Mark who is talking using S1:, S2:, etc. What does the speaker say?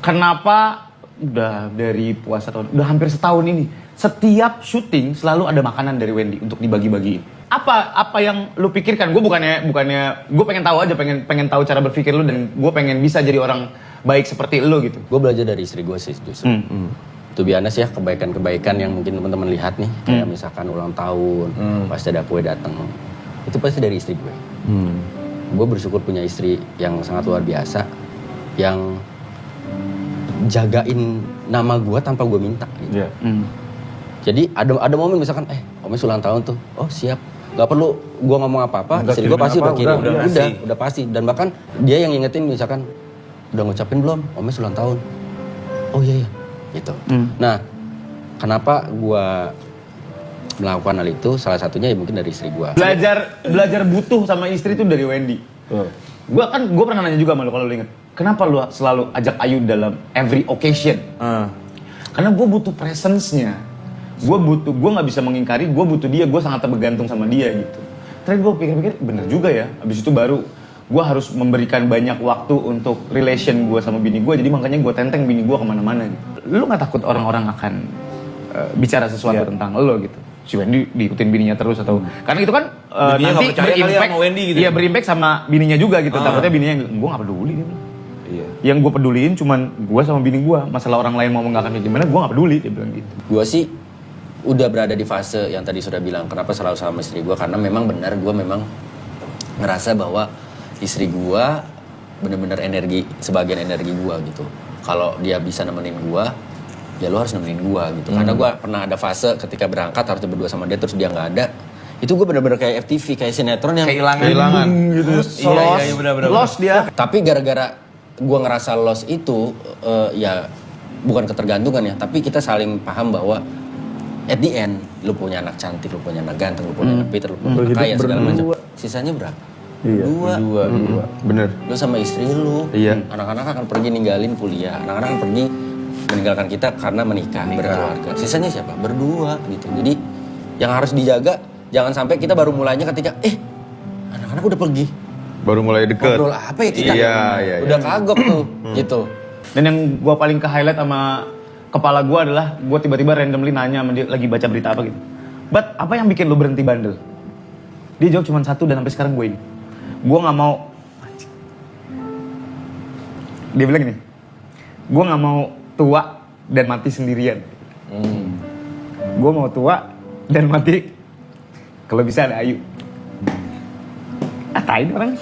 S1: kenapa udah dari puasa tahun, udah hampir setahun ini, setiap syuting selalu ada makanan dari Wendy untuk dibagi-bagiin. Apa yang lu pikirkan? Gue bukannya gue pengen tahu aja, pengen tahu cara berpikir lu, dan gue pengen bisa jadi orang baik seperti lu gitu.
S2: Gue belajar dari istri gue sih justru. Itu biasa ya, kebaikan-kebaikan yang mungkin teman-teman lihat nih, kayak misalkan ulang tahun, pasti ada kue datang. Itu pasti dari istri gue. Gue bersyukur punya istri yang sangat luar biasa, yang jagain nama gue tanpa gue minta gitu. Jadi ada momen misalkan Omes ulang tahun tuh, oh siap, gak perlu gue ngomong apa-apa, istri gue pasti udah kirim, udah pasti. Dan bahkan dia yang ngingetin misalkan, udah ngucapin belum Omes ulang tahun? Oh iya gitu. Nah, kenapa gue melakukan hal itu? Salah satunya ya mungkin dari istri gue.
S1: Belajar butuh sama istri itu dari Wendy. Gue pernah nanya juga sama lu, kalau lu inget, kenapa lu selalu ajak Ayu dalam every occasion? Karena gue butuh presence-nya. Gue nggak bisa mengingkari, gue butuh dia, gue sangat tergantung sama dia gitu. Terus gue pikir-pikir, bener juga ya. Abis itu baru gue harus memberikan banyak waktu untuk relation gue sama bini gue, jadi makanya gue tenteng bini gue kemana-mana gitu. Lu nggak takut orang-orang akan bicara sesuatu tentang lo gitu? Si Wendy diikutin bininya terus atau karena itu kan nanti berimpact sama Wendy gitu. Iya, berimpact sama bininya juga gitu. Takutnya bininya gue nggak peduli gitu. Iya. Yang gue peduliin cuman gue sama bini gue. Masalah orang lain mau mengatakan gimana, gue nggak peduli, dia bilang gitu.
S2: Gue sih udah berada di fase yang tadi sudah bilang, kenapa selalu sama istri gue, karena memang benar gue memang ngerasa bahwa istri gue bener-bener sebagian energi gue gitu. Kalau dia bisa nemenin gue, ya lo harus nemenin gue gitu. Karena gue pernah ada fase ketika berangkat harus berdua sama dia, terus dia nggak ada. Itu gue bener-bener kayak FTV, kayak sinetron yang
S1: kehilangan gitu.
S2: Iya, bener-bener.
S1: Lost dia.
S2: Tapi gara-gara gue ngerasa lost itu, ya bukan ketergantungan ya, tapi kita saling paham bahwa at the end, lu punya anak cantik, lu punya anak ganteng, lu punya anak pintar, lu punya anak kaya, segala macam. Sisanya berapa? Dua.
S1: Bener.
S2: Lu sama istri lu.
S1: Iya.
S2: Anak-anak akan pergi ninggalin kuliah. Anak-anak akan pergi meninggalkan kita karena menikah. Berkeluarga. Sisanya siapa? Berdua gitu. Jadi yang harus dijaga, jangan sampai kita baru mulainya ketika anak-anak udah pergi.
S1: Baru mulai deket.
S2: Ngobrol apa ya kita?
S1: Iya.
S2: Udah kagok tuh gitu.
S1: Dan yang gue paling ke-highlight sama kepala gue adalah, gue tiba-tiba randomly nanya sama dia, lagi baca berita apa gitu. But apa yang bikin lo berhenti bandel? Dia jawab cuma satu, dan sampai sekarang gue ini. Gue gak mau... Dia bilang gini, gue gak mau tua dan mati sendirian. Gue mau tua dan mati kalau bisa ada Ayu. Atain orang.